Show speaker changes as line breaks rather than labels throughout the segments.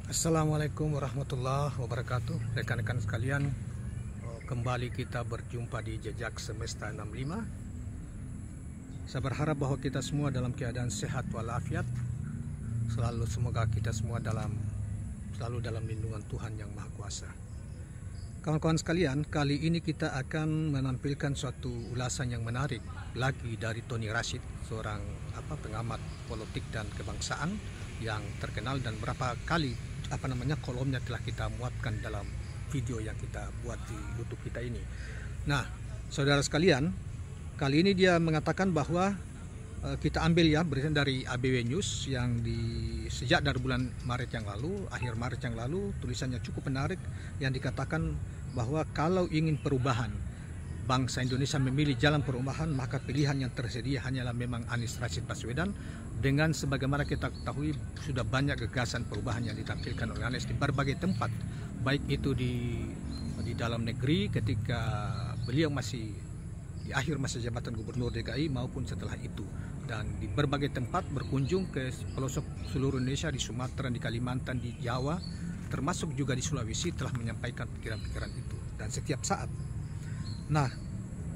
Assalamualaikum warahmatullahi wabarakatuh. Rekan-rekan sekalian, kembali kita berjumpa di Jejak Semesta 65. Saya berharap bahwa kita semua dalam keadaan sehat walafiat. Semoga kita semua selalu dalam lindungan Tuhan Yang Maha Kuasa. Kawan-kawan sekalian, kali ini kita akan menampilkan suatu ulasan yang menarik lagi dari Tony Rashid, seorang pengamat politik dan kebangsaan yang terkenal, dan berapa kali kolomnya telah kita muatkan dalam video yang kita buat di YouTube kita ini. Nah, saudara sekalian, kali ini dia mengatakan bahwa kita ambil berita dari ABW News yang sejak dari bulan Maret yang lalu, akhir Maret yang lalu, tulisannya cukup menarik yang dikatakan bahwa kalau ingin perubahan, bangsa Indonesia memilih jalan perubahan, maka pilihan yang tersedia hanyalah memang Anies Rashid Baswedan. Dengan sebagaimana kita ketahui, sudah banyak gagasan perubahan yang ditampilkan oleh Anies di berbagai tempat, baik itu di dalam negeri ketika beliau masih di akhir masa jabatan Gubernur DKI maupun setelah itu, dan di berbagai tempat berkunjung ke pelosok seluruh Indonesia, di Sumatera, di Kalimantan, di Jawa, termasuk juga di Sulawesi, telah menyampaikan pikiran-pikiran itu dan setiap saat. Nah,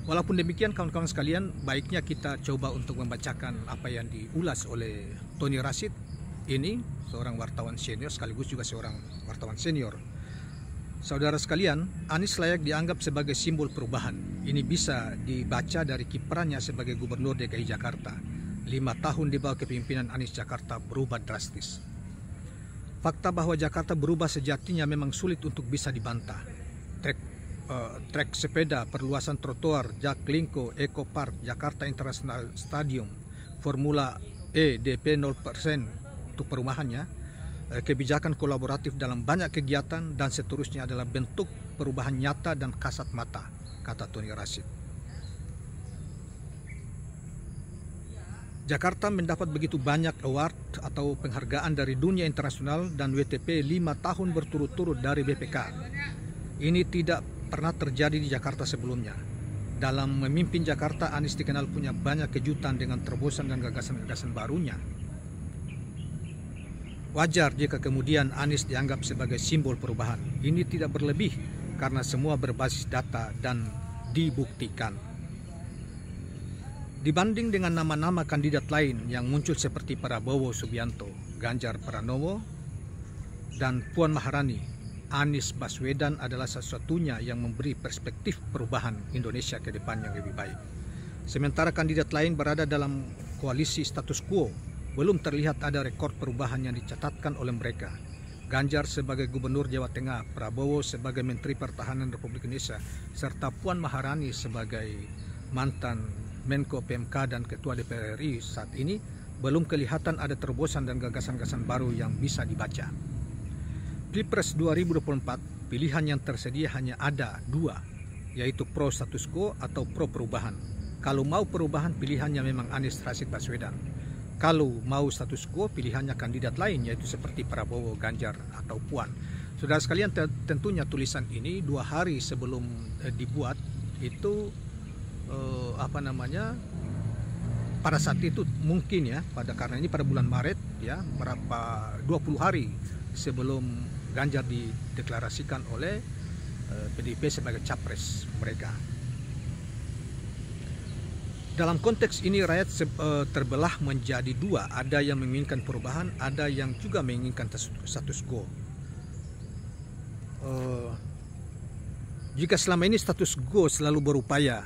walaupun demikian kawan-kawan sekalian, baiknya kita coba untuk membacakan apa yang diulas oleh Tony Rashid ini, seorang wartawan senior sekaligus juga seorang wartawan senior. Saudara sekalian, Anies layak dianggap sebagai simbol perubahan. Ini bisa dibaca dari kiprahnya sebagai Gubernur DKI Jakarta. 5 tahun di bawah kepemimpinan Anies, Jakarta berubah drastis. Fakta bahwa Jakarta berubah sejatinya memang sulit untuk bisa dibantah. Trek sepeda, perluasan trotoar, Jaklingko, Eco Park, Jakarta International Stadium, Formula E, DP 0% untuk perumahannya, kebijakan kolaboratif dalam banyak kegiatan, dan seterusnya adalah bentuk perubahan nyata dan kasat mata, kata Tony Rashid. Jakarta mendapat begitu banyak award atau penghargaan dari dunia internasional dan WTP 5 tahun berturut-turut dari BPK. Ini tidak pernah terjadi di Jakarta sebelumnya. Dalam memimpin Jakarta, Anies dikenal punya banyak kejutan dengan terobosan dan gagasan-gagasan barunya. Wajar jika kemudian Anies dianggap sebagai simbol perubahan. Ini tidak berlebih karena semua berbasis data dan dibuktikan. Dibanding dengan nama-nama kandidat lain yang muncul seperti Prabowo Subianto, Ganjar Pranowo, dan Puan Maharani, Anies Baswedan adalah satu-satunya yang memberi perspektif perubahan Indonesia ke depan yang lebih baik. Sementara kandidat lain berada dalam koalisi status quo, belum terlihat ada rekor perubahan yang dicatatkan oleh mereka. Ganjar sebagai Gubernur Jawa Tengah, Prabowo sebagai Menteri Pertahanan Republik Indonesia, serta Puan Maharani sebagai mantan Menko PMK dan Ketua DPR RI saat ini, belum kelihatan ada terobosan dan gagasan-gagasan baru yang bisa dibaca. Pilpres 2024, pilihan yang tersedia hanya ada 2, yaitu pro status quo atau pro perubahan. Kalau mau perubahan, pilihannya memang Anies Rashid Baswedan. Kalau mau status quo, pilihannya kandidat lain, yaitu seperti Prabowo, Ganjar, atau Puan. Saudara sekalian, tentunya tulisan ini 2 hari sebelum dibuat itu pada saat itu mungkin karena ini pada bulan Maret berapa 20 hari sebelum Ganjar dideklarasikan oleh PDIP sebagai capres mereka. Dalam konteks ini rakyat terbelah menjadi 2, ada yang menginginkan perubahan, ada yang juga menginginkan status quo. Jika selama ini status quo selalu berupaya,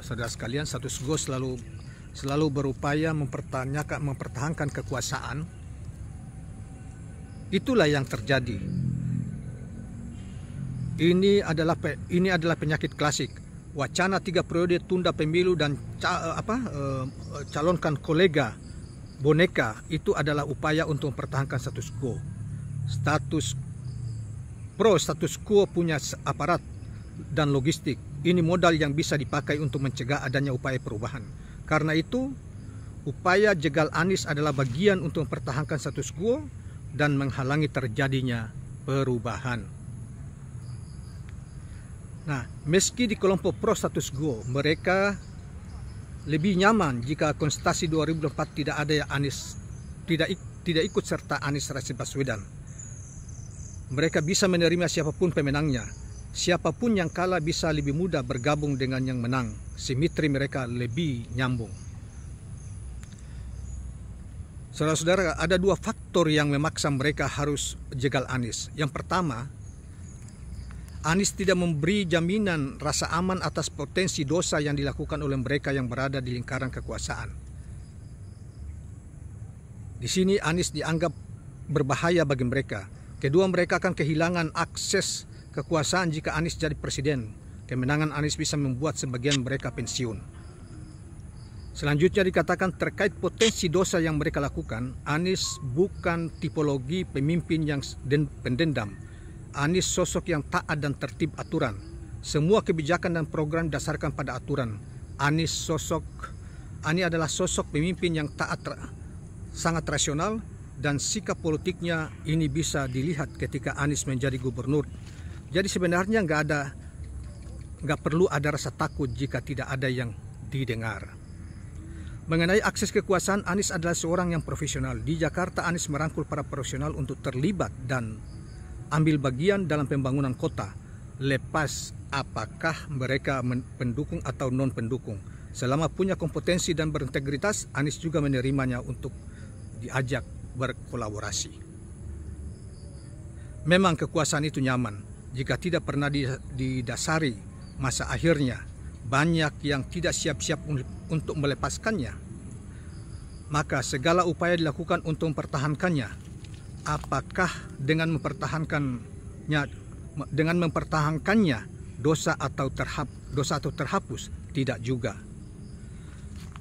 saudara sekalian, status quo selalu berupaya mempertahankan kekuasaan, itulah yang terjadi. Ini adalah penyakit klasik. Wacana 3 periode, tunda pemilu, dan calonkan kolega boneka, itu adalah upaya untuk mempertahankan status quo. Status quo punya aparat dan logistik. Ini modal yang bisa dipakai untuk mencegah adanya upaya perubahan. Karena itu, upaya jegal Anies adalah bagian untuk mempertahankan status quo dan menghalangi terjadinya perubahan. Nah, meski di kelompok pro status quo, mereka lebih nyaman jika konsultasi 2024 tidak ada Anies, tidak ikut serta Anies Rashid Baswedan. Mereka bisa menerima siapapun pemenangnya. Siapapun yang kalah bisa lebih mudah bergabung dengan yang menang. Simetri mereka lebih nyambung. Saudara-saudara, ada dua faktor yang memaksa mereka harus jegal Anies. Yang pertama, Anies tidak memberi jaminan rasa aman atas potensi dosa yang dilakukan oleh mereka yang berada di lingkaran kekuasaan. Di sini Anies dianggap berbahaya bagi mereka. Kedua, mereka akan kehilangan akses kekuasaan jika Anies jadi presiden. Kemenangan Anies bisa membuat sebagian mereka pensiun. Selanjutnya dikatakan terkait potensi dosa yang mereka lakukan, Anies bukan tipologi pemimpin yang pendendam. Anies sosok yang taat dan tertib aturan. Semua kebijakan dan program didasarkan pada aturan. Anies adalah sosok pemimpin yang taat, sangat rasional, dan sikap politiknya ini bisa dilihat ketika Anies menjadi gubernur. Jadi sebenarnya nggak perlu ada rasa takut jika tidak ada yang didengar. Mengenai akses kekuasaan, Anies adalah seorang yang profesional. Di Jakarta, Anies merangkul para profesional untuk terlibat dan ambil bagian dalam pembangunan kota, lepas apakah mereka pendukung atau non pendukung. Selama punya kompetensi dan berintegritas, Anies juga menerimanya untuk diajak berkolaborasi. Memang kekuasaan itu nyaman jika tidak pernah didasari masa akhirnya. Banyak yang tidak siap-siap untuk melepaskannya. Maka segala upaya dilakukan untuk mempertahankannya. Apakah dengan mempertahankannya dosa atau terhapus? Tidak juga.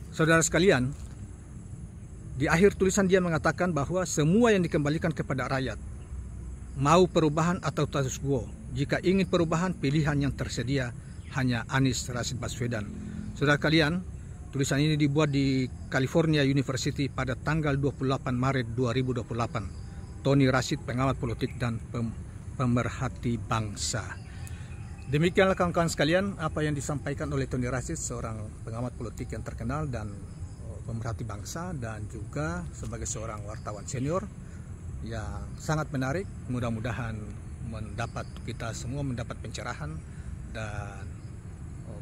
Saudara sekalian, di akhir tulisan dia mengatakan bahwa semua yang dikembalikan kepada rakyat, mau perubahan atau status quo. Jika ingin perubahan, pilihan yang tersedia hanya Anies Rashid Baswedan. Saudara kalian, tulisan ini dibuat di California University pada tanggal 28 Maret 2028. Tony Rashid, pengamat politik dan pemerhati bangsa. Demikianlah kawan-kawan sekalian apa yang disampaikan oleh Tony Rashid, seorang pengamat politik yang terkenal dan pemerhati bangsa, dan juga sebagai seorang wartawan senior yang sangat menarik. Mudah-mudahan kita semua mendapat pencerahan dan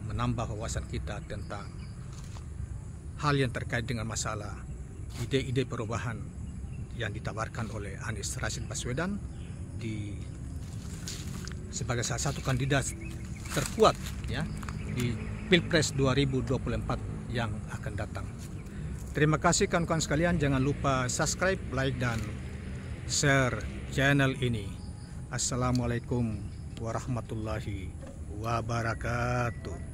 menambah wawasan kita tentang hal yang terkait dengan masalah ide-ide perubahan yang ditawarkan oleh Anies Rashid Baswedan sebagai salah satu kandidat terkuat ya di Pilpres 2024 yang akan datang. Terima kasih kawan-kawan sekalian, jangan lupa subscribe, like, dan share channel ini. Assalamualaikum warahmatullahi wabarakatuh.